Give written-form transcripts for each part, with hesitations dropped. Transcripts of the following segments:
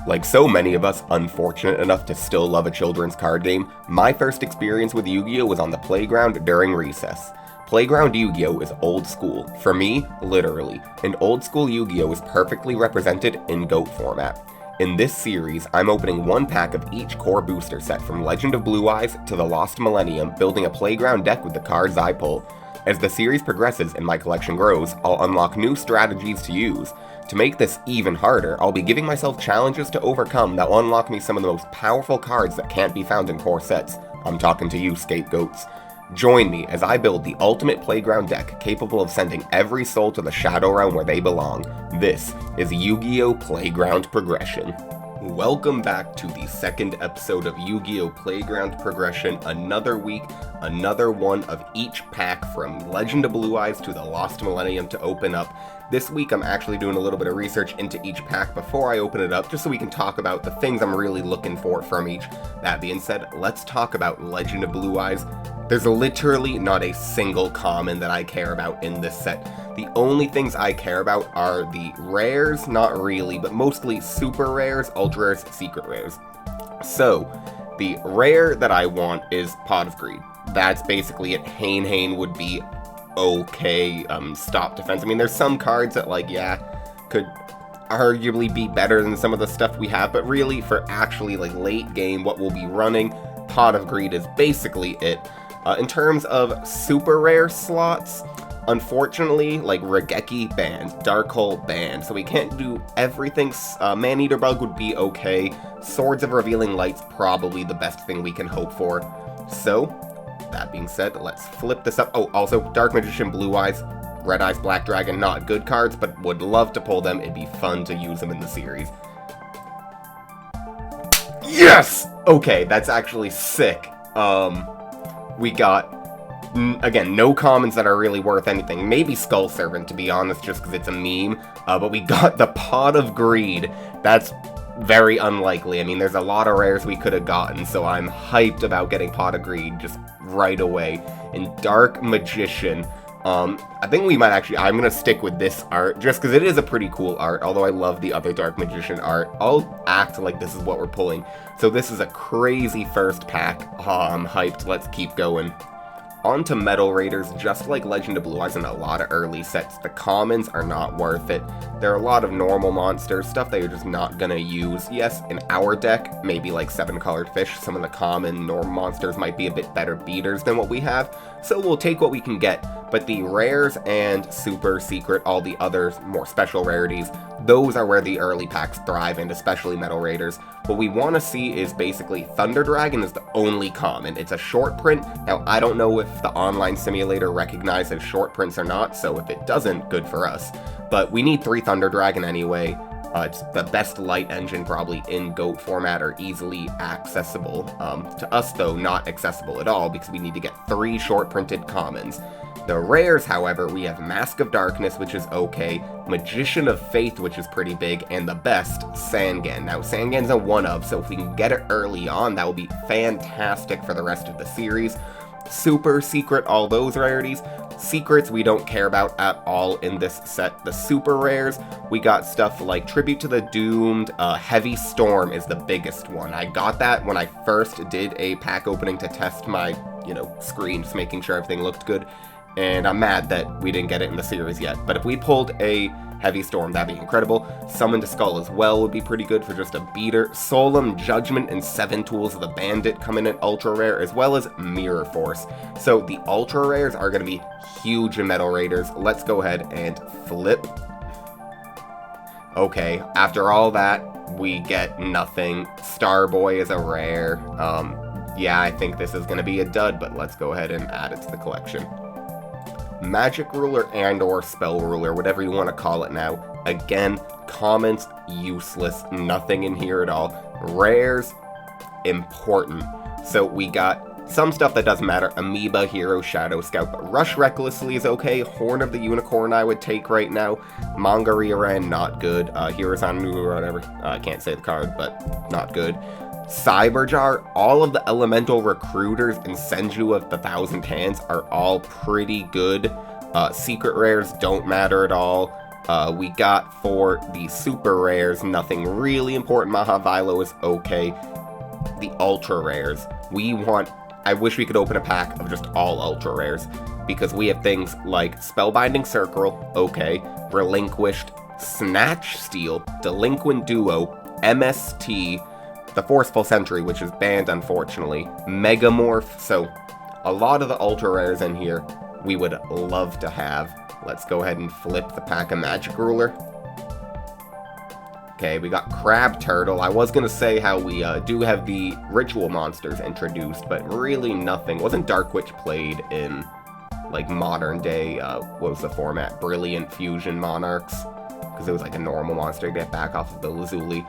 Like so many of us unfortunate enough to still love a children's card game, my first experience with Yu-Gi-Oh was on the playground during recess. Playground Yu-Gi-Oh is old school. For me, literally. And old school Yu-Gi-Oh is perfectly represented in GOAT format. In this series, I'm opening one pack of each core booster set from Legend of Blue Eyes to the Lost Millennium, building a playground deck with the cards I pull. As the series progresses and my collection grows, I'll unlock new strategies to use. To make this even harder, I'll be giving myself challenges to overcome that will unlock me some of the most powerful cards that can't be found in core sets. I'm talking to you, scapegoats. Join me as I build the ultimate playground deck capable of sending every soul to the Shadow Realm where they belong. This is Yu-Gi-Oh! Playground Progression. Welcome back to the second episode of Yu-Gi-Oh! Playground Progression. Another week, another one of each pack from Legend of Blue Eyes to the Lost Millennium to open up. This week I'm actually doing a little bit of research into each pack before I open it up, just so we can talk about the things I'm really looking for from each. That being said, let's talk about Legend of Blue Eyes. There's literally not a single common that I care about in this set. The only things I care about are the rares, not really, but mostly super rares, ultra rares, secret rares. So, the rare that I want is Pot of Greed. That's basically it. Hain would be okay. Stop defense. I mean, there's some cards that, could arguably be better than some of the stuff we have, but really, for actually, late game, what we'll be running, Pot of Greed is basically it. In terms of super rare slots, unfortunately, Regeki banned, Dark Hole banned, so we can't do everything. Man-Eater Bug would be okay. Swords of Revealing Light's probably the best thing we can hope for. So, that being said, let's flip this up. Oh, also, Dark Magician, Blue Eyes, Red Eyes, Black Dragon, not good cards, but would love to pull them. It'd be fun to use them in the series. Yes! Okay, that's actually sick. We got, again, no commons that are really worth anything. Maybe Skull Servant, to be honest, just because it's a meme. But we got the Pot of Greed. That's very unlikely. I mean, there's a lot of rares we could have gotten, so I'm hyped about getting Pot of Greed just right away. And Dark Magician, I think we might actually, I'm going to stick with this art, just because it is a pretty cool art, although I love the other Dark Magician art. I'll act like this is what we're pulling. So this is a crazy first pack. I'm hyped, let's keep going. On to Metal Raiders. Just like Legend of Blue Eyes and a lot of early sets, the commons are not worth it. There are a lot of normal monsters, stuff that you're just not gonna use. Yes, in our deck, maybe 7-colored fish, some of the common normal monsters might be a bit better beaters than what we have, so we'll take what we can get. But the rares and super secret, all the other more special rarities, those are where the early packs thrive, and especially Metal Raiders. What we want to see is basically Thunder Dragon is the only common. It's a short print. Now, I don't know if the online simulator recognizes short prints or not, so if it doesn't, good for us. But we need 3 Thunder Dragon anyway. It's the best light engine probably in GOAT format, or easily accessible. To us, though, not accessible at all, because we need to get 3 short printed commons. The rares, however, we have Mask of Darkness, which is okay, Magician of Faith, which is pretty big, and the best, Sangan. Now, Sangan's a one-of, so if we can get it early on, that will be fantastic for the rest of the series. Super secret, all those rarities. Secrets we don't care about at all in this set. The super rares, we got stuff like Tribute to the Doomed, Heavy Storm is the biggest one. I got that when I first did a pack opening to test my, screen, just making sure everything looked good. And I'm mad that we didn't get it in the series yet. But if we pulled a Heavy Storm, that'd be incredible. Summon to Skull as well would be pretty good for just a beater. Solemn Judgment and 7 Tools of the Bandit come in at ultra rare, as well as Mirror Force. So the ultra rares are going to be huge in Metal Raiders. Let's go ahead and flip. Okay, after all that, we get nothing. Starboy is a rare. Yeah, I think this is going to be a dud, but let's go ahead and add it to the collection. Magic Ruler and or Spell Ruler, whatever you want to call it now. Again, commons, useless, nothing in here at all. Rares, important. So we got some stuff that doesn't matter. Amoeba, Hero, Shadow Scout, but Rush Recklessly is okay. Horn of the Unicorn I would take right now. Mangarira, not good. Hirazanu or whatever. I can't say the card, but not good. Cyberjar, all of the elemental recruiters, and Senju of the Thousand Hands are all pretty good. Secret rares don't matter at all. We got for the super rares, nothing really important. Mahavilo is okay. The ultra rares, I wish we could open a pack of just all ultra rares, because we have things like Spellbinding Circle, okay, Relinquished, Snatch Steal, Delinquent Duo, MST, the Forceful Sentry, which is banned unfortunately, Megamorph, so a lot of the ultra rares in here we would love to have. Let's go ahead and flip the pack of Magic Ruler. Okay, we got Crab Turtle. I was gonna say how we do have the ritual monsters introduced, but really nothing. Wasn't Dark Witch played in, like, modern day, what was the format? Brilliant Fusion Monarchs? Because it was like a normal monster to get back off of the Lazuli.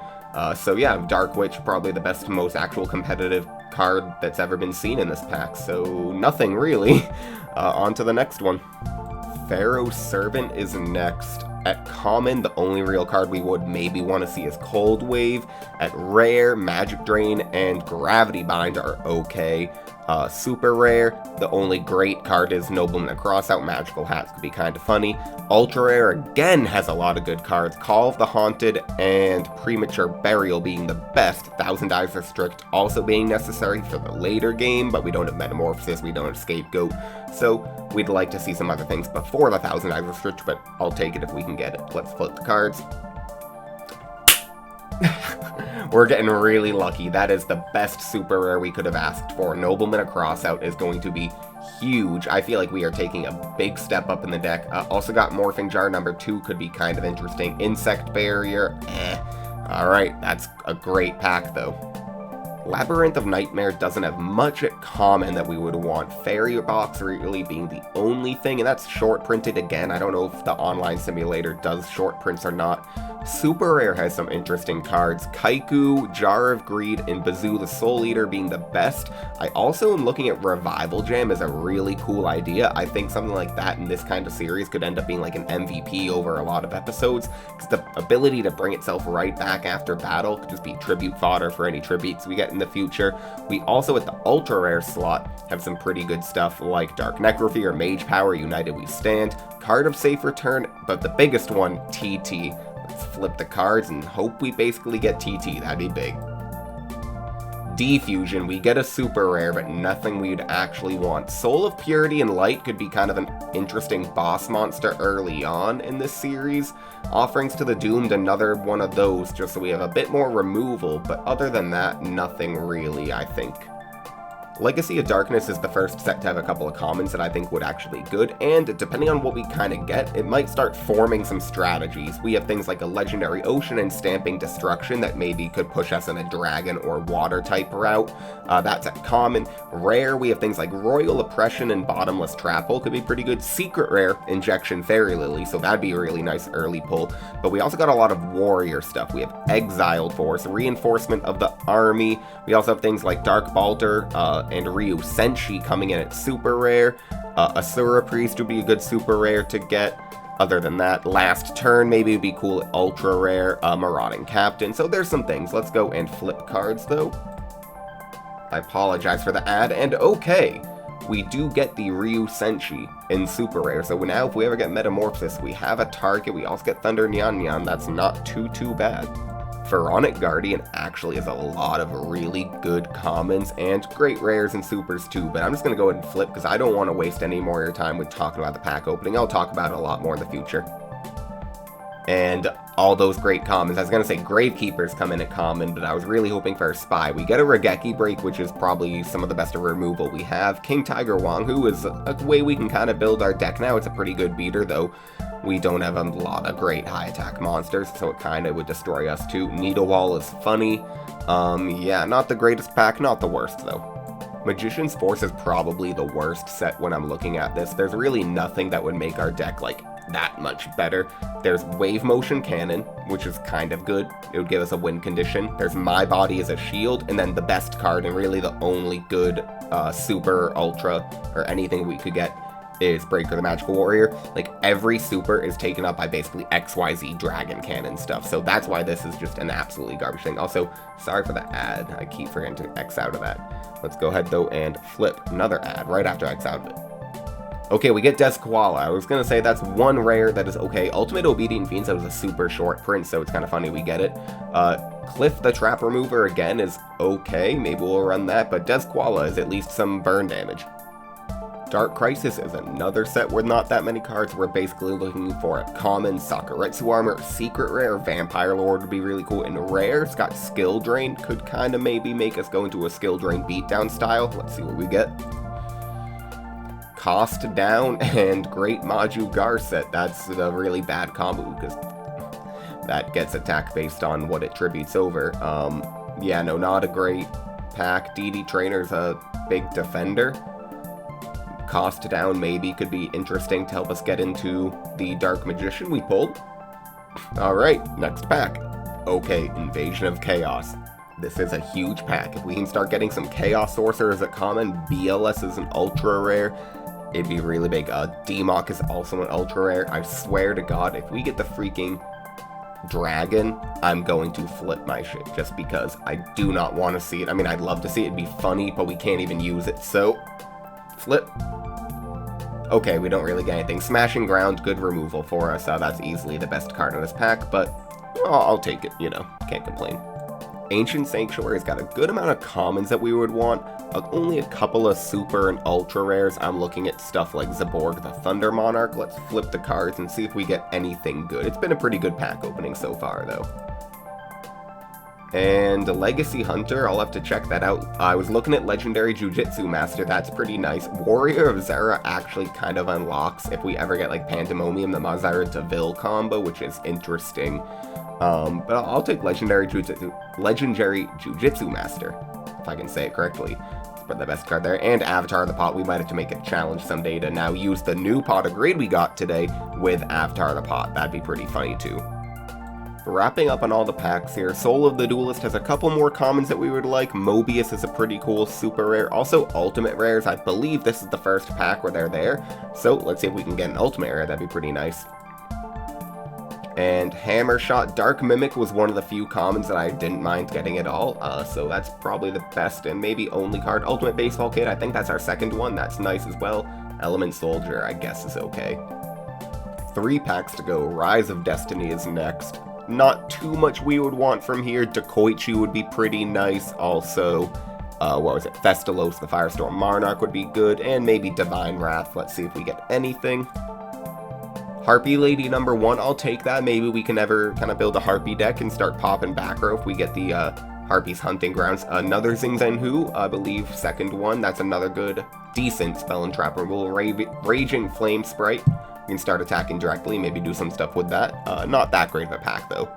So yeah, Dark Witch, probably the best, most actual competitive card that's ever been seen in this pack, so nothing really. On to the next one. Pharaoh Servant is next. At common, the only real card we would maybe want to see is Cold Wave. At rare, Magic Drain and Gravity Bind are okay. Super rare, the only great card is Nobleman of Crossout. Magical Hats could be kind of funny. Ultra rare again has a lot of good cards. Call of the Haunted and Premature Burial being the best. Thousand Eyes Restrict also being necessary for the later game, but we don't have Metamorphosis, we don't have Scapegoat. So we'd like to see some other things before the Thousand Eyes Restrict, but I'll take it if we can get it. Let's flip the cards. We're getting really lucky. That is the best super rare we could have asked for. Nobleman of Crossout is going to be huge. I feel like we are taking a big step up in the deck. Also got Morphing Jar number 2, could be kind of interesting. Insect Barrier, Alright, that's a great pack though. Labyrinth of Nightmare doesn't have much at common that we would want. Fairy Box really being the only thing, and that's short printed again. I don't know if the online simulator does short prints or not. Super Rare has some interesting cards. Kaiku, Jar of Greed, and Bazoo the Soul Eater being the best. I also am looking at Revival Jam as a really cool idea. I think something like that in this kind of series could end up being like an MVP over a lot of episodes, because the ability to bring itself right back after battle could just be tribute fodder for any tributes we get in the future. We also, at the Ultra Rare slot, have some pretty good stuff like Dark Necrophy or Mage Power, United We Stand, Card of Safe Return, but the biggest one, TT. Let's flip the cards and hope we basically get TT, that'd be big. Defusion, we get a super rare, but nothing we'd actually want. Soul of Purity and Light could be kind of an interesting boss monster early on in this series. Offerings to the Doomed, another one of those, just so we have a bit more removal, but other than that, nothing really, I think. Legacy of Darkness is the first set to have a couple of commons that I think would actually be good, and depending on what we kind of get, it might start forming some strategies. We have things like a Legendary Ocean and Stamping Destruction that maybe could push us in a dragon or water type route. That's at common. Rare, we have things like Royal Oppression and Bottomless Trap Hole could be pretty good. Secret rare, Injection Fairy Lily, so that'd be a really nice early pull. But we also got a lot of warrior stuff. We have Exiled Force, Reinforcement of the Army. We also have things like Dark Balter, and Ryu Senshi coming in at super rare. Asura Priest would be a good super rare to get. Other than that, Last Turn maybe would be cool at ultra rare. Marauding Captain. So there's some things. Let's go and flip cards though. I apologize for the ad, and okay, we do get the Ryu Senshi in super rare. So now if we ever get Metamorphosis, we have a target. We also get Thunder Nyan Nyan. That's not too bad. Pharaonic Guardian actually has a lot of really good commons and great rares and supers too, but I'm just going to go ahead and flip because I don't want to waste any more of your time with talking about the pack opening. I'll talk about it a lot more in the future. And all those great commons. I was going to say Gravekeepers come in at common, but I was really hoping for a Spy. We get a Regeki Break, which is probably some of the best removal we have. King Tiger Wanghu is a way we can kind of build our deck now. It's a pretty good beater, though we don't have a lot of great high attack monsters, so it kind of would destroy us too. Needle Wall is funny. Yeah, not the greatest pack, not the worst though. Magician's Force is probably the worst set when I'm looking at this. There's really nothing that would make our deck like that much better. There's Wave Motion Cannon, which is kind of good. It would give us a win condition. There's My Body as a shield, and then the best card and really the only good super, ultra, or anything we could get is Breaker the Magical Warrior. Like, every super is taken up by basically XYZ Dragon Cannon stuff, so that's why this is just an absolutely garbage thing. Also, sorry for the ad, I keep forgetting to X out of that. Let's go ahead though and flip another ad right after I X out of it. Okay, we get Desquala. I was gonna say that's one rare that is okay. Ultimate Obedient Fiends, that was a super short print, so it's kind of funny we get it. Cliff the Trap Remover again is okay. Maybe we'll run that, but Desquala is at least some burn damage. Dark Crisis is another set with not that many cards. We're basically looking for a common Sakuretsu Armor, secret rare, Vampire Lord would be really cool, and rare, it's got Skill Drain, could kind of maybe make us go into a Skill Drain beatdown style. Let's see what we get. Cost Down and Great Maju Gar set. That's a really bad combo because that gets attack based on what it tributes over. Yeah, no, not a great pack. DD Trainer's a big defender. Cost Down maybe could be interesting to help us get into the Dark Magician we pulled. Alright, next pack. Okay, Invasion of Chaos. This is a huge pack. If we can start getting some Chaos Sorcerers at common, BLS is an ultra rare. It'd be really big. D-Mock is also an ultra rare. I swear to God, if we get the freaking dragon, I'm going to flip my shit just because I do not want to see it. I mean, I'd love to see it. It'd be funny, but we can't even use it. So, flip. Okay, we don't really get anything. Smashing Ground, good removal for us. That's easily the best card in this pack, but I'll take it, you know. Can't complain. Ancient Sanctuary's got a good amount of commons that we would want. Only a couple of super and ultra rares. I'm looking at stuff like Zaborg the Thunder Monarch. Let's flip the cards and see if we get anything good. It's been a pretty good pack opening so far, though. And Legacy Hunter, I'll have to check that out. I was looking at Legendary Jujitsu Master, that's pretty nice. Warrior of Zera actually kind of unlocks if we ever get like Pandemonium, the Mazara Deville combo, which is interesting. But I'll take Legendary Jujitsu Master, if I can say it correctly. But the best card there. And Avatar of the Pot, we might have to make a challenge someday to now use the new pot of grade we got today with Avatar of the Pot. That'd be pretty funny too. Wrapping up on all the packs here, Soul of the Duelist has a couple more commons that we would like. Mobius is a pretty cool super rare. Also, ultimate rares. I believe this is the first pack where they're there. So let's see if we can get an ultimate rare. That'd be pretty nice. And Hammer Shot Dark Mimic was one of the few commons that I didn't mind getting at all. So that's probably the best and maybe only card. Ultimate Baseball Kid, I think that's our second one. That's nice as well. Element Soldier, I guess, is okay. 3 packs to go. Rise of Destiny is next. Not too much we would want from here. Dekoichi would be pretty nice. Also, what was it? Festalos, the Firestorm Monarch would be good. And maybe Divine Wrath. Let's see if we get anything. Harpy Lady number 1, I'll take that. Maybe we can ever kind of build a Harpy deck and start popping back row if we get the Harpy's Hunting Grounds. Another Xing Zhen Hu, I believe, second one. That's another good, decent spell and trap removal. Raging Flame Sprite. We can start attacking directly, maybe do some stuff with that. Not that great of a pack, though.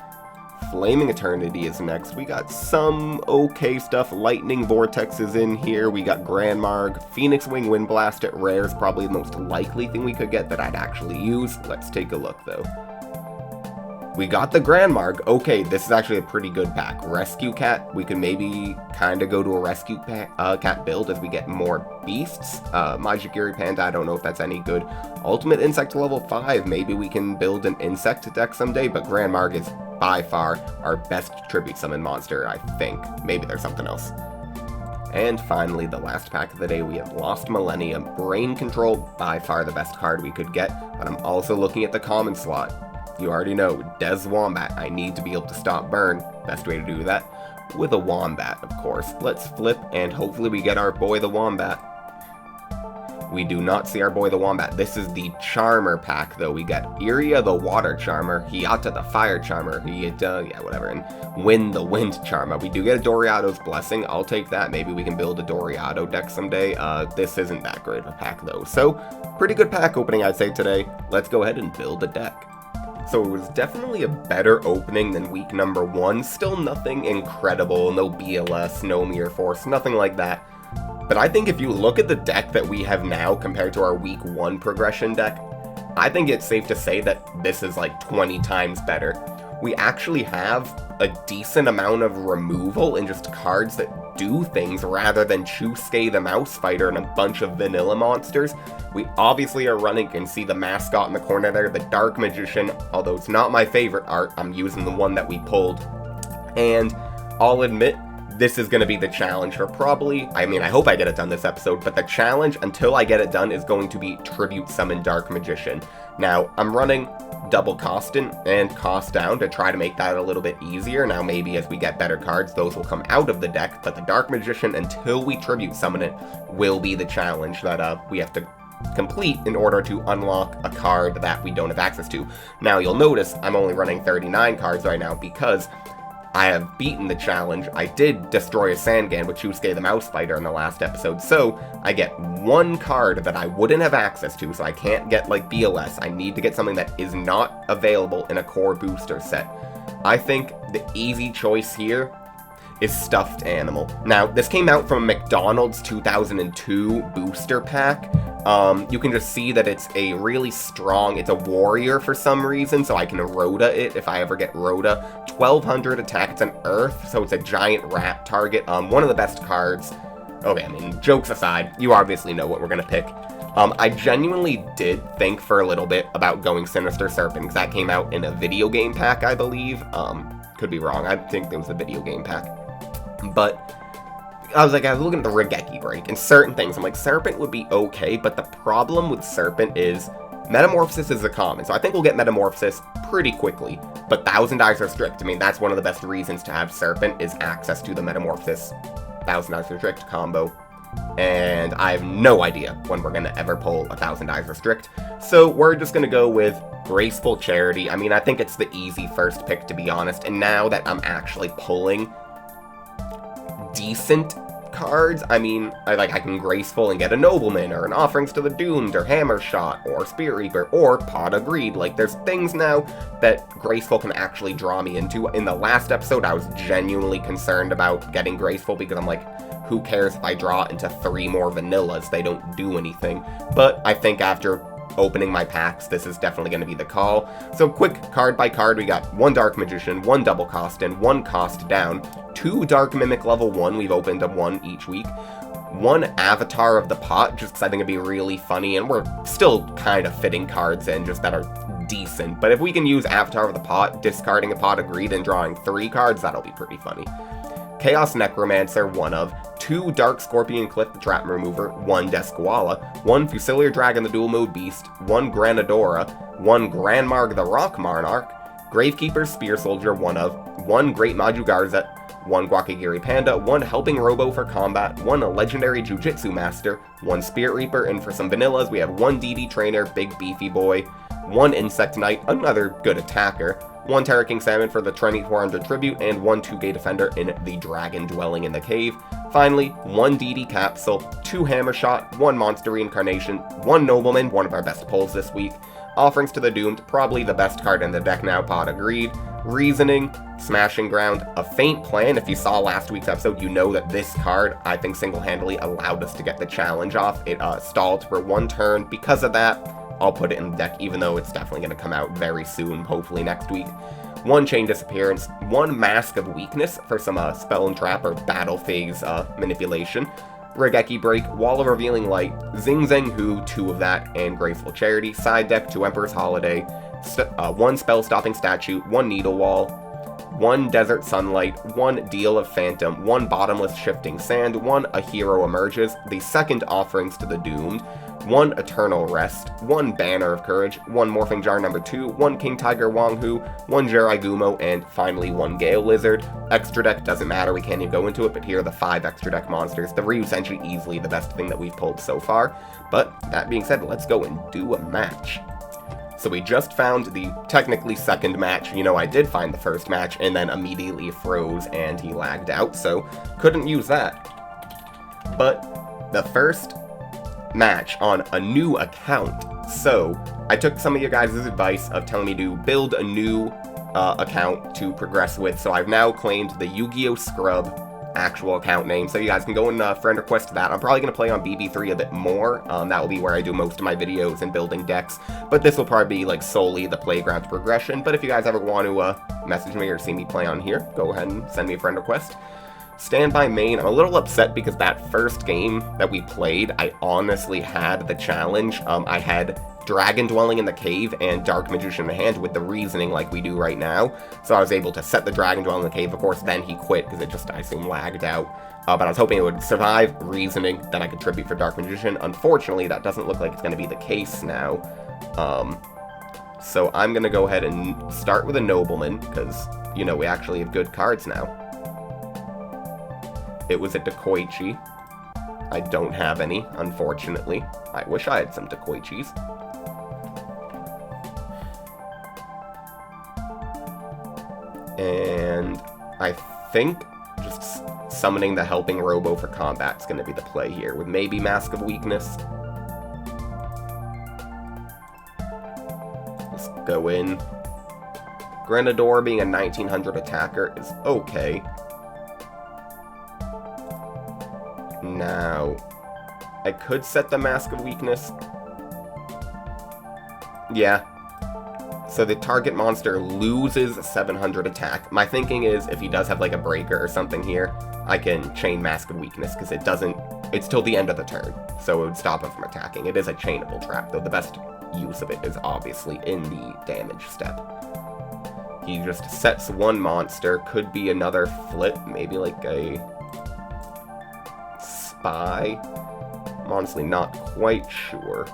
Flaming Eternity is next. We got some okay stuff. Lightning Vortex is in here. We got Grand Marg. Phoenix Wing Windblast at rare is probably the most likely thing we could get that I'd actually use. Let's take a look, though. We got the Grand Marg. Okay, this is actually a pretty good pack. Rescue Cat. We can maybe kind of go to a Rescue Cat build as we get more beasts. Majigiri Panda, I don't know if that's any good. Ultimate Insect level 5. Maybe we can build an insect deck someday, but Grand Marg is by far our best tribute summon monster, I think. Maybe there's something else. And finally, the last pack of the day, we have Lost Millennium. Brain Control, by far the best card we could get, but I'm also looking at the common slot. You already know, Des Wombat. I need to be able to stop burn. Best way to do that, with a Wombat, of course. Let's flip, and hopefully we get our boy the Wombat. We do not see our boy the Wombat. This is the Charmer pack, though. We got Iria the Water Charmer, Hiata the Fire Charmer, yeah, whatever, and Win the Wind Charmer. We do get a Doriado's Blessing. I'll take that. Maybe we can build a Doriado deck someday. This isn't that great of a pack, though. So, pretty good pack opening, I'd say, today. Let's go ahead and build a deck. So it was definitely a better opening than week number 1. Still nothing incredible, no BLS, no Mirror Force, nothing like that. But I think if you look at the deck that we have now compared to our week 1 progression deck, I think it's safe to say that this is like 20 times better. We actually have a decent amount of removal and just cards that do things rather than Chusuke the Mouse Fighter and a bunch of vanilla monsters. We obviously are running, you can see the mascot in the corner there, the Dark Magician, although it's not my favorite art, I'm using the one that we pulled. And I'll admit, this is going to be the challenge for probably, I mean, I hope I get it done this episode, but the challenge until I get it done is going to be Tribute Summon Dark Magician. Now, I'm running double cost in and cost down to try to make that a little bit easier. Now, maybe as we get better cards, those will come out of the deck, but the Dark Magician, until we Tribute Summon it, will be the challenge that we have to complete in order to unlock a card that we don't have access to. Now, you'll notice I'm only running 39 cards right now because I have beaten the challenge. I did destroy a Sangan with Chusuke the Mouse Fighter in the last episode, so I get one card that I wouldn't have access to, so I can't get, like, BLS. I need to get something that is not available in a core booster set. I think the easy choice here is Stuffed Animal. Now, this came out from McDonald's 2002 booster pack. You can just see that it's a really strong, it's a warrior for some reason, so I can Rhoda it if I ever get Rhoda. 1200 attack, it's an earth, so it's a giant rat target. One of the best cards. Okay, I mean, jokes aside, you obviously know what we're gonna pick. I genuinely did think for a little bit about going Sinister Serpent, because that came out in a video game pack, I believe. Could be wrong, I think it was a video game pack. But I was looking at the Regeki break, and certain things, I'm like, Serpent would be okay, but the problem with Serpent is Metamorphosis is a common, so I think we'll get Metamorphosis pretty quickly, but 1000 Eyes Restrict, I mean, that's one of the best reasons to have Serpent, is access to the Metamorphosis 1000 Eyes Restrict combo, and I have no idea when we're gonna ever pull a 1000 Eyes Restrict, so we're just gonna go with Graceful Charity. I mean, I think it's the easy first pick, to be honest, and now that I'm actually pulling decent cards, I mean, I can Graceful and get a Nobleman, or an Offerings to the Doomed, or Hammer Shot, or Spirit Reaper, or Pot of Greed. Like, there's things now that Graceful can actually draw me into. In the last episode, I was genuinely concerned about getting Graceful, because I'm like, who cares if I draw into 3 more vanillas? They don't do anything. But I think after opening my packs, this is definitely going to be the call. So quick card by card, we got 1 Dark Magician, 1 double cost in, 1 cost down, 2 Dark Mimic level 1, we've opened up 1 each week, 1 Avatar of the Pot, just because I think it'd be really funny, and we're still kind of fitting cards in, just that are decent, but if we can use Avatar of the Pot, discarding a Pot of Greed and drawing 3 cards, that'll be pretty funny. Chaos Necromancer, 1 of, 2 Dark Scorpion Cliff the Trap Remover, 1 Desquala, 1 Fusilier Dragon the Dual Mode Beast, 1 Granadora, 1 Grandmarg the Rock Monarch, Gravekeeper Spear Soldier, 1 of, 1 Great Maju Garzet, 1 Guakagiri Panda, 1 Helping Robo for combat, 1 Legendary Jujitsu Master, 1 Spirit Reaper, and for some vanillas we have 1 DD Trainer, Big Beefy Boy, 1 Insect Knight, another good attacker, 1 Terra King Salmon for the Trinity 400 Tribute, and 1 2-Gate Defender in the Dragon Dwelling in the Cave. Finally, 1 DD Capsule, 2 Hammer Shot, 1 Monster Reincarnation, 1 Nobleman, one of our best pulls this week, Offerings to the Doomed, probably the best card in the deck now, Pot of Greed, Reasoning, Smashing Ground, a Faint Plan. If you saw last week's episode, you know that this card, I think, single-handedly allowed us to get the challenge off. It stalled for 1 turn. Because of that, I'll put it in the deck, even though it's definitely going to come out very soon, hopefully next week. 1 Chain Disappearance, 1 Mask of Weakness for some Spell and Trap or Battle Phase manipulation, Regeki Break, Wall of Revealing Light, Zing Zang Hu, 2 of that, and Graceful Charity. Side deck, 2 Emperor's Holiday, 1 Spell Stopping Statue, 1 Needle Wall, 1 Desert Sunlight, 1 Deal of Phantom, 1 Bottomless Shifting Sand, 1 A Hero Emerges, the second Offerings to the Doomed, 1 Eternal Rest, 1 Banner of Courage, 1 Morphing Jar number 2, 1 King Tiger Wanghu, 1 Jirai Gumo, and finally 1 Gale Lizard. Extra deck doesn't matter, we can't even go into it, but here are the 5 extra deck monsters. The Ryu Sentry, easily the best thing that we've pulled so far. But that being said, let's go and do a match. So we just found the technically second match. You know, I did find the first match and then immediately froze and he lagged out, so couldn't use that. But the first match on a new account. So I took some of your guys' advice of telling me to build a new account to progress with. So I've now claimed the YuGiOh Scrub actual account name, so you guys can go and friend request that. I'm probably going to play on BB3 a bit more. That will be where I do most of my videos and building decks, but this will probably be like solely the playground progression. But if you guys ever want to message me or see me play on here, go ahead and send me a friend request. Standby main, I'm a little upset because that first game that we played, I honestly had the challenge. I had Dragon Dwelling in the Cave and Dark Magician in hand with the reasoning like we do right now. So I was able to set the Dragon Dwelling in the Cave. Of course, then he quit because it just, I assume, lagged out. But I was hoping it would survive reasoning, then I could tribute for Dark Magician. Unfortunately, that doesn't look like it's going to be the case now. So I'm going to go ahead and start with a Nobleman because, you know, we actually have good cards now. It was a Dakoichi. I don't have any, unfortunately. I wish I had some Dakoichis. And I think just summoning the Helping Robo for combat is going to be the play here, with maybe Mask of Weakness. Just go in. Grenador being a 1900 attacker is okay. Now, I could set the Mask of Weakness. Yeah. So the target monster loses 700 attack. My thinking is, if he does have like a breaker or something here, I can chain Mask of Weakness, because it doesn't... It's till the end of the turn, so it would stop him from attacking. It is a chainable trap, though the best use of it is obviously in the damage step. He just sets one monster. Could be another flip, maybe like a... Spy? I'm honestly not quite sure.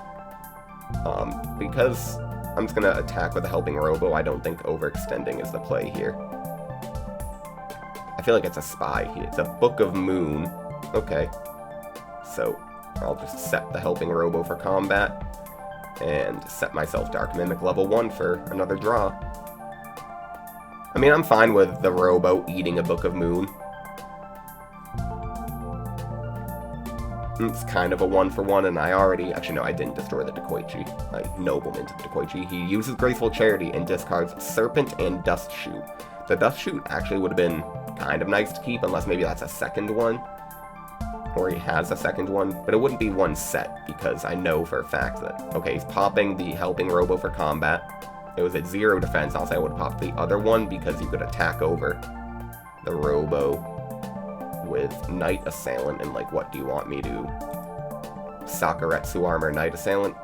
Because I'm just going to attack with a Helping Robo, I don't think overextending is the play here. I feel like it's a Spy. It's a Book of Moon. Okay. So, I'll just set the Helping Robo for combat, and set myself Dark Mimic level 1 for another draw. I mean, I'm fine with the Robo eating a Book of Moon. It's kind of a 1-for-1, and I already... Actually, no, I didn't destroy the Dakoichi. I Nobleman to the Dakoichi. He uses Graceful Charity and discards Serpent and Dust Shoot. The Dust Shoot actually would have been kind of nice to keep, unless maybe that's a second one. Or he has a second one. But it wouldn't be one set, because I know for a fact that... Okay, he's popping the Helping Robo for combat. It was at 0 defense. Also, I would have popped the other one, because you could attack over the Robo with Knight Assailant, and like, what do you want me to... Sakuretsu Armor, Knight Assailant?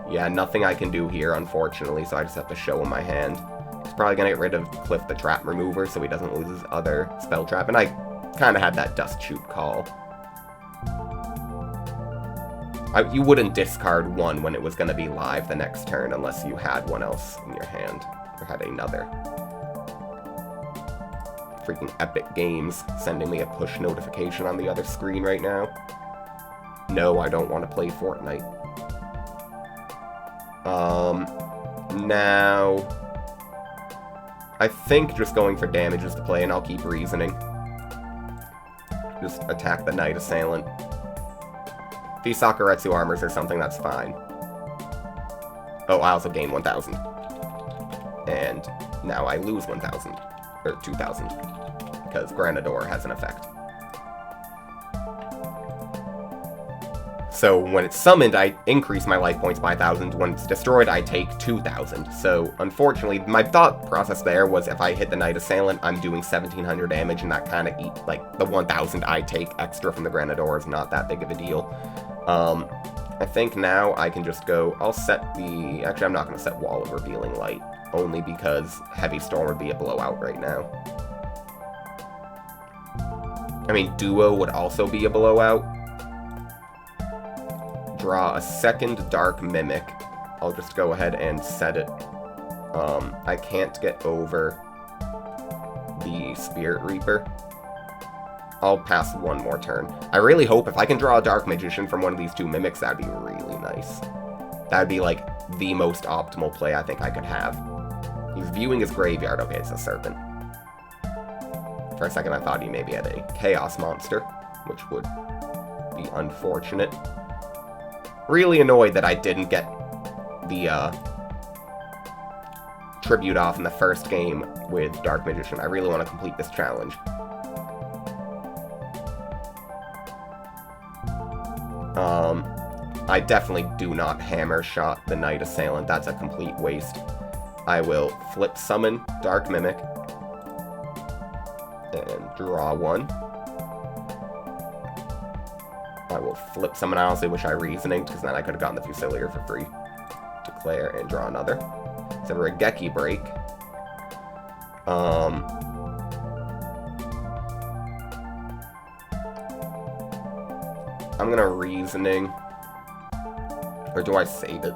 Yeah, nothing I can do here, unfortunately, so I just have to show him my hand. He's probably gonna get rid of Cliff the Trap Remover, so he doesn't lose his other spell trap, and I kind of had that Dust Shoot call. You wouldn't discard one when it was gonna be live the next turn, unless you had one else in your hand, or had another. Freaking Epic Games sending me a push notification on the other screen right now. No, I don't want to play Fortnite. Now... I think just going for damage is the play, and I'll keep reasoning. Just attack the Knight Assailant. If these Sakuretsu armors or something, that's fine. Oh, I also gain 1,000. And now I lose 1,000. Or 2,000. Because Grenador has an effect. So when it's summoned, I increase my life points by 1,000. When it's destroyed, I take 2,000. So unfortunately, my thought process there was if I hit the Knight Assailant, I'm doing 1,700 damage, and that kind of like the 1,000 I take extra from the Grenador is not that big of a deal. I think now I can just go, I'll set the, actually I'm not going to set Wall of Revealing Light, only because Heavy Storm would be a blowout right now. I mean, Duo would also be a blowout. Draw a second Dark Mimic. I'll just go ahead and set it. I can't get over the Spirit Reaper. I'll pass one more turn. I really hope if I can draw a Dark Magician from one of these two Mimics, that'd be really nice. That'd be like the most optimal play I think I could have. He's viewing his graveyard. Okay, it's a Serpent. For a second I thought he maybe had a Chaos Monster, which would be unfortunate. Really annoyed that I didn't get the tribute off in the first game with Dark Magician. I really want to complete this challenge. I definitely do not Hammer Shot the Knight Assailant. That's a complete waste. I will flip summon Dark Mimic. And draw one. I will flip someone. I honestly wish I reasoning, because then I could have gotten the Fusilier for free. Declare and draw another. So Regeki break. I'm gonna reasoning. Or do I save it?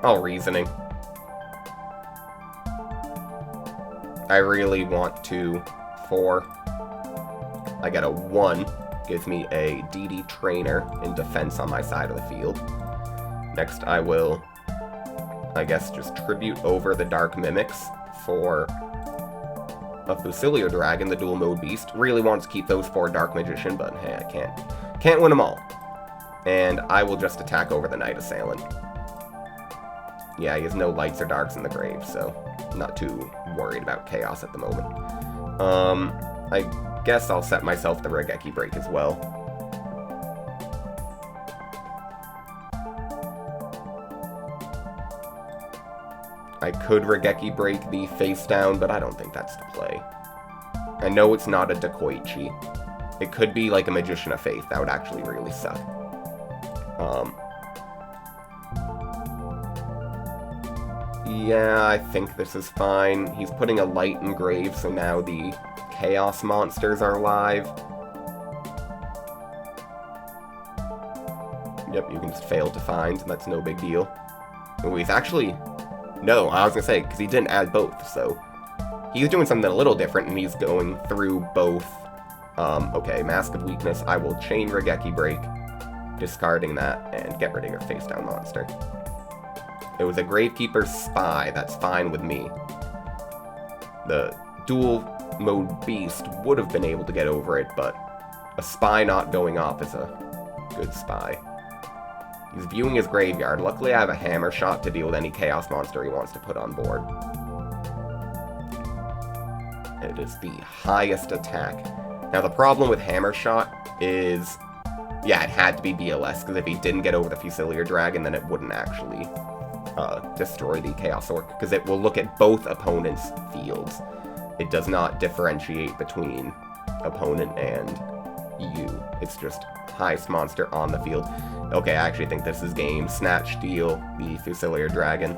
Oh, reasoning. I really want to 4. I get a 1. Gives me a DD trainer in defense on my side of the field. Next I will, I guess, just tribute over the Dark Mimics for a Fusilier Dragon, the dual mode beast. Really wants to keep those 4 Dark Magician, but hey, I can't win them all. And I will just attack over the Night Assailant. Yeah, he has no lights or darks in the grave, so I'm not too worried about chaos at the moment. I guess I'll set myself the Regeki break as well. I could Regeki break the face down, but I don't think that's the play. I know it's not a Dakoichi. It could be like a Magician of Faith. That would actually really suck. Yeah, I think this is fine. He's putting a light in grave, so now the Chaos monsters are alive. Yep, you can just fail to find, and that's no big deal. Oh, he's actually... No, I was gonna say, because he didn't add both, so... He's doing something a little different, and he's going through both... okay, Mask of Weakness. I will chain Regeki break, discarding that, and get rid of your face-down monster. It was a Gravekeeper's Spy. That's fine with me. The dual mode beast would have been able to get over it, but a spy not going off is a good spy. He's viewing his graveyard. Luckily, I have a hammer shot to deal with any chaos monster he wants to put on board. It is the highest attack. Now, the problem with hammer shot is, yeah, it had to be BLS, because if he didn't get over the Fusilier Dragon, then it wouldn't actually destroy the Chaos Orc, because it will look at both opponents' fields. It does not differentiate between opponent and you. It's just highest monster on the field. Okay, I actually think this is game. Snatch Steal, the Fusilier Dragon.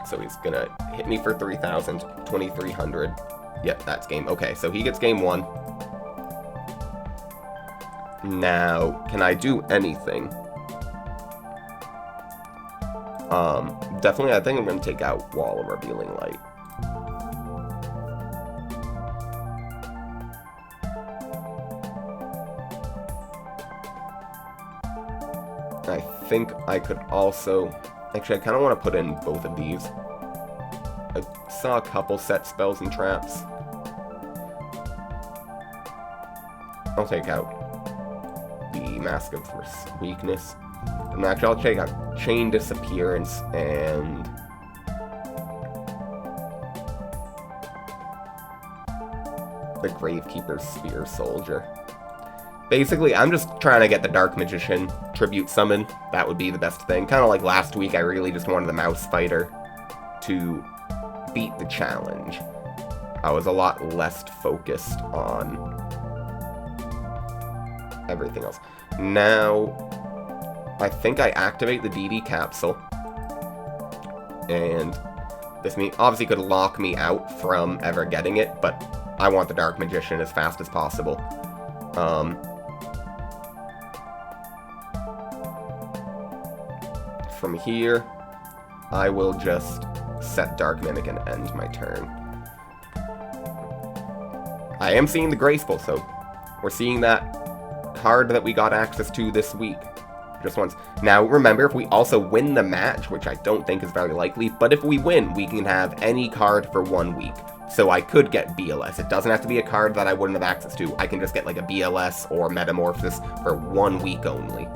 So he's gonna hit me for 3,000, 2,300. Yep, that's game. Okay, so he gets game 1. Now, can I do anything? Definitely, I think I'm going to take out Wall of Revealing Light. I think I could also... Actually, I kind of want to put in both of these. I saw a couple set spells and traps. I'll take out the Mask of Weakness. And actually, I'll take out Chain Disappearance and... the Gravekeeper's Spear Soldier. Basically, I'm just trying to get the Dark Magician Tribute Summon. That would be the best thing. Kind of like last week, I really just wanted the Mouse Fighter to beat the challenge. I was a lot less focused on everything else. Now, I think I activate the DD capsule. And this obviously could lock me out from ever getting it, but I want the Dark Magician as fast as possible. From here, I will just set Dark Mimic and end my turn. I am seeing the Graceful, so we're seeing that card that we got access to this week. Just once. Now, remember, if we also win the match, which I don't think is very likely, but if we win, we can have any card for 1 week. So I could get BLS. It doesn't have to be a card that I wouldn't have access to. I can just get like a BLS or Metamorphosis for 1 week only.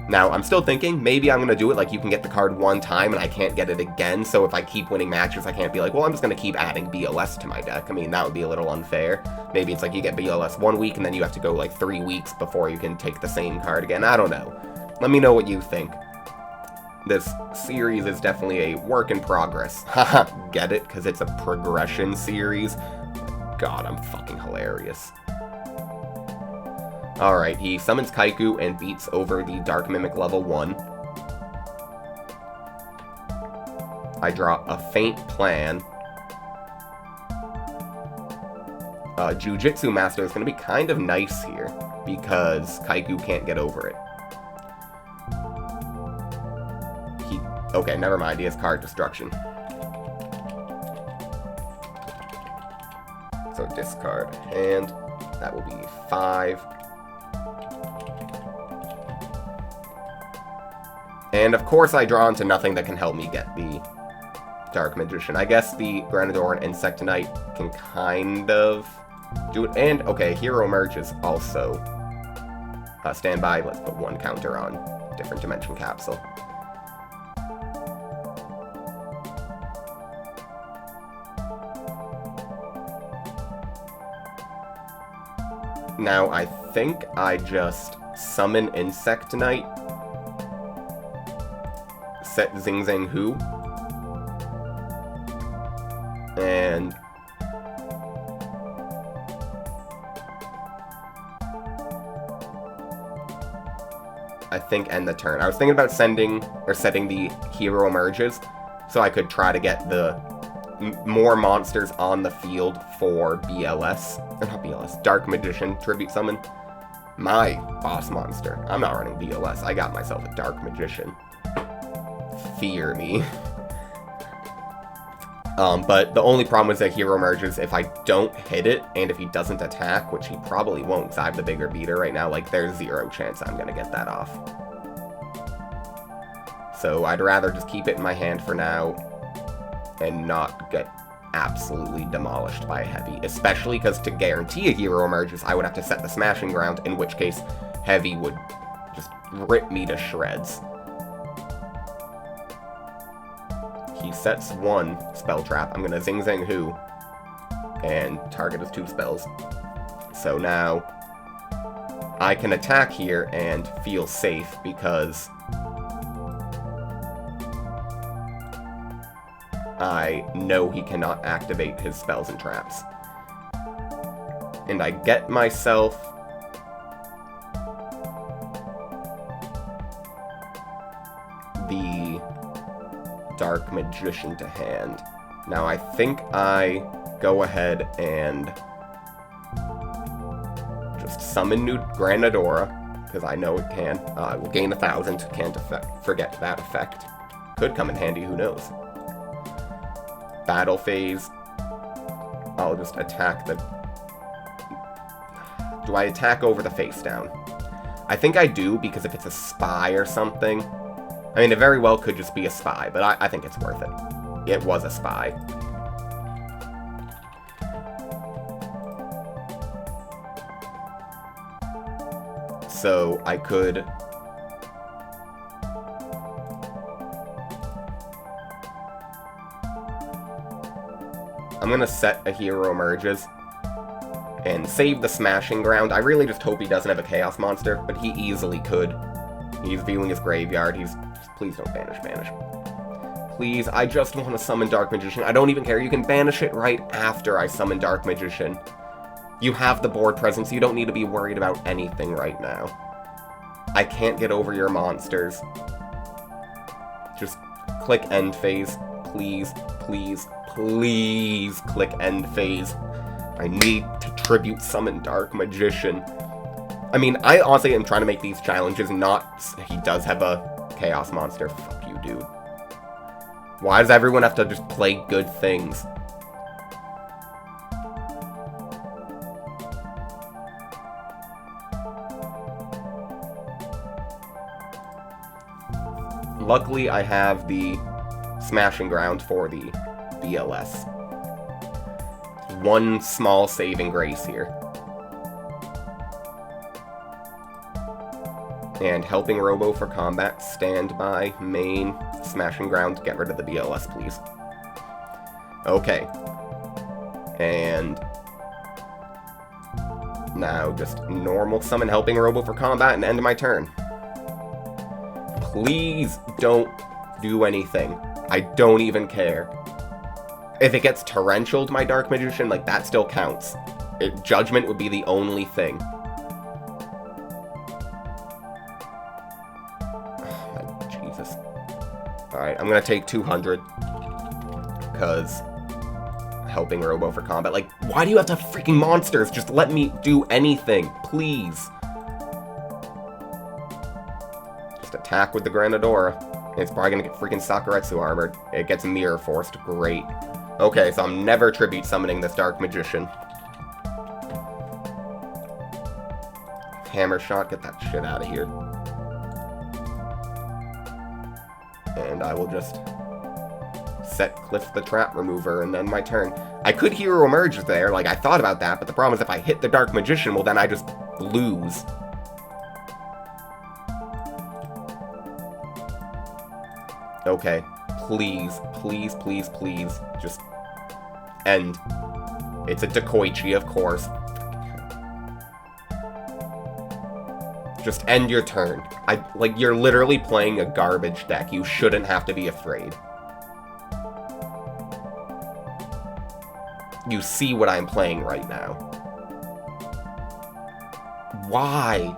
Now, I'm still thinking, maybe I'm going to do it like you can get the card 1 time and I can't get it again, so if I keep winning matches, I can't be like, well, I'm just going to keep adding BLS to my deck. I mean, that would be a little unfair. Maybe it's like you get BLS 1 week and then you have to go like 3 weeks before you can take the same card again. I don't know. Let me know what you think. This series is definitely a work in progress. Haha, get it? Because it's a progression series? God, I'm fucking hilarious. Alright, he summons Kaiku and beats over the Dark Mimic level 1. I draw a Faint Plan. Jujitsu Master is going to be kind of nice here, because Kaiku can't get over it. Okay, never mind, he has card destruction. So discard hand, that will be 5. And of course I draw into nothing that can help me get the Dark Magician. I guess the Granadoran Insectonite can kind of do it. And, okay, Hero Emerges also. Stand by, let's put 1 counter on Different Dimension Capsule. Now, I think I just summon Insectonite, set Zing Zang Hu, and I think end the turn. I was thinking about setting the Hero Emerges so I could try to get the more monsters on the field for BLS, or not BLS, Dark Magician Tribute Summon. My boss monster. I'm not running BLS. I got myself a Dark Magician. Fear me. But the only problem is that Hero Emerges, if I don't hit it, and if he doesn't attack, which he probably won't because I have the bigger beater right now, like, there's 0 chance I'm gonna get that off. So I'd rather just keep it in my hand for now, and not get absolutely demolished by a heavy. Especially because to guarantee a Hero Emerges, I would have to set the Smashing Ground, in which case heavy would just rip me to shreds. He sets 1 spell trap. I'm gonna Zing Zang Hu and target his 2 spells. So now I can attack here and feel safe because I know he cannot activate his spells and traps. And I get myself the Dark Magician to hand. Now I think I go ahead and just summon new Granadora, because I know it can. I will gain 1,000, can't forget that effect. Could come in handy, who knows. Battle phase. I'll just attack the... Do I attack over the face down? I think I do, because if it's a spy or something... I mean, it very well could just be a spy, but I think it's worth it. It was a spy. So I could... I'm gonna set a Hero Emerges and save the Smashing Ground. I really just hope he doesn't have a Chaos Monster, but he easily could. He's viewing his graveyard. Please don't banish. Please, I just want to summon Dark Magician. I don't even care. You can banish it right after I summon Dark Magician. You have the board presence. You don't need to be worried about anything right now. I can't get over your monsters. Just click end phase. Please, please, please click end phase. I need to tribute summon Dark Magician. I mean, I honestly am trying to make these challenges not... He does have a Chaos Monster. Fuck you, dude. Why does everyone have to just play good things? Luckily, I have the Smashing Ground for the BLS. 1 small saving grace here. And Helping Robo for combat. Standby, main, Smashing Ground. Get rid of the BLS, please. Okay. And now just normal summon Helping Robo for combat and end my turn. Please don't do anything. I don't even care. If it gets torrentialed, my Dark Magician, like, that still counts. Judgment would be the only thing. Oh, Jesus. Alright, I'm gonna take 200. Because helping Robo for combat. Like, why do you have to have freaking monsters? Just let me do anything, please. Just attack with the Granadora. It's probably gonna get freaking Sakuretsu armored. It gets Mirror Forced. Great. Okay, so I'm never tribute summoning this Dark Magician. Hammer Shot, get that shit out of here. And I will just set Cliff the Trap Remover and then my turn. I could Hero Emerge there, like I thought about that, but the problem is if I hit the Dark Magician, well then I just lose. Okay, please, please, please, please, just end. It's a Dekoichi, of course. Just end your turn. Like, you're literally playing a garbage deck. You shouldn't have to be afraid. You see what I'm playing right now. Why?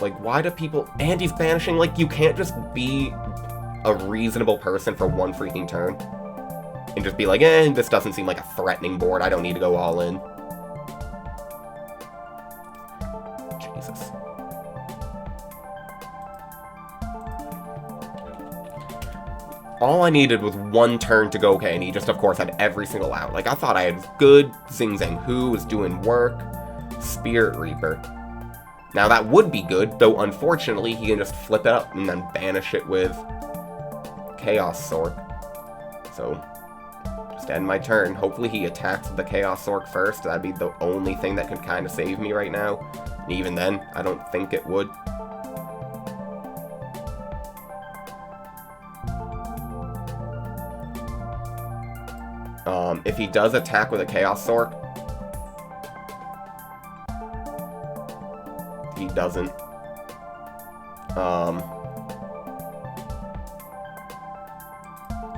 Like, why do people... And he's banishing, like, you can't just be a reasonable person for one freaking turn. And just be like, this doesn't seem like a threatening board, I don't need to go all in. Jesus. All I needed was one turn to go okay, and he just, of course, had every single out. Like, I thought I had good. Zing Zang Hu was doing work. Spirit Reaper. Now, that would be good, though, unfortunately, he can just flip it up and then banish it with Chaos Sork. So, just end my turn. Hopefully he attacks the Chaos Sork first. That'd be the only thing that could kind of save me right now. And even then, I don't think it would. If he does attack with a Chaos Sork, he doesn't. I'll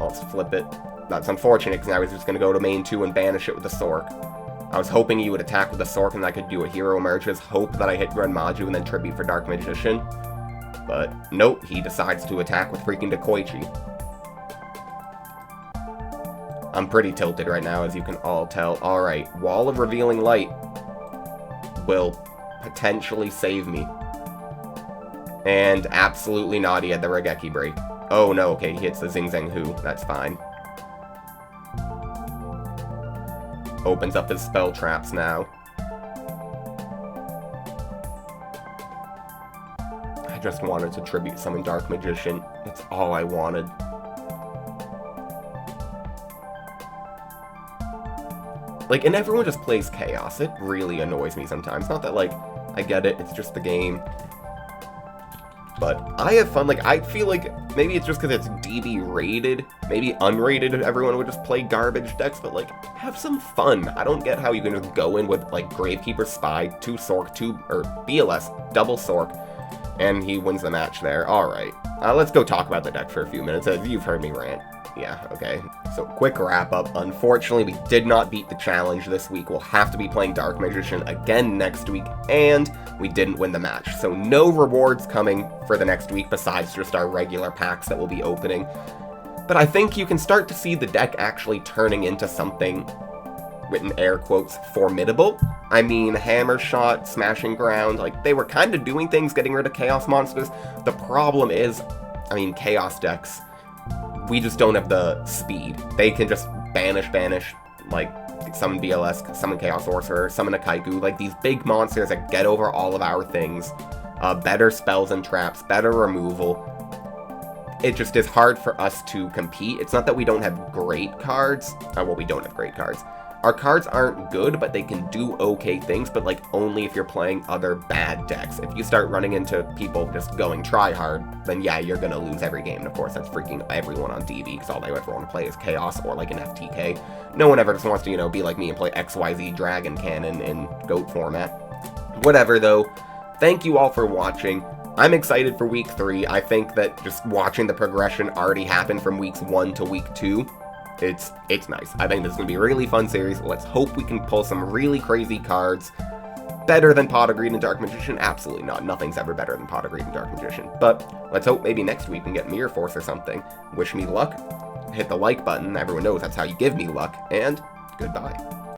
just flip it. That's unfortunate, because now he's just going to go to main 2 and banish it with the Sork. I was hoping he would attack with the Sork and I could do a Hero Emerges, hope that I hit Grenmaju and then tribute for Dark Magician. But nope, he decides to attack with freaking Dekoichi. I'm pretty tilted right now, as you can all tell. Alright, Wall of Revealing Light will potentially save me. And absolutely not, he had the Regeki break. Oh no, okay, he hits the Zing Zang Hu, that's fine. Opens up his spell traps now. I just wanted to tribute summon Dark Magician. It's all I wanted. Like, and everyone just plays Chaos. It really annoys me sometimes. Not that, like, I get it, it's just the game. But I have fun. Like, I feel like maybe it's just because it's DB rated. Maybe unrated, everyone would just play garbage decks, but, like, have some fun. I don't get how you can just go in with, like, Gravekeeper Spy, 2 Sork, or BLS, double Sork, and he wins the match there. Alright. Let's go talk about the deck for a few minutes. You've heard me rant. Yeah, okay. So, quick wrap-up. Unfortunately, we did not beat the challenge this week. We'll have to be playing Dark Magician again next week, and we didn't win the match. So, no rewards coming for the next week besides just our regular packs that we'll be opening. But I think you can start to see the deck actually turning into something, written air quotes, formidable. I mean, Hammer Shot, Smashing Ground, like, they were kind of doing things, getting rid of Chaos monsters. The problem is, I mean, Chaos decks, we just don't have the speed. They can just banish, like, summon BLS, summon Chaos Sorcerer, summon a Kaiku, like, these big monsters that get over all of our things. Better spells and traps, better removal. It just is hard for us to compete. It's not that we don't have great cards. Well, we don't have great cards. Our cards aren't good, but they can do okay things, but, like, only if you're playing other bad decks. If you start running into people just going try-hard, then yeah, you're gonna lose every game. And of course, that's freaking everyone on DB, because all they ever want to play is Chaos or, like, an FTK. No one ever just wants to, you know, be like me and play XYZ Dragon Cannon in GOAT format. Whatever, though. Thank you all for watching. I'm excited for week 3. I think that just watching the progression already happen from weeks 1 to week 2, it's nice. I think this is going to be a really fun series. Let's hope we can pull some really crazy cards. Better than Pot of Greed and Dark Magician? Absolutely not. Nothing's ever better than Pot of Greed and Dark Magician. But let's hope maybe next week we can get Mirror Force or something. Wish me luck. Hit the like button. Everyone knows that's how you give me luck. And goodbye.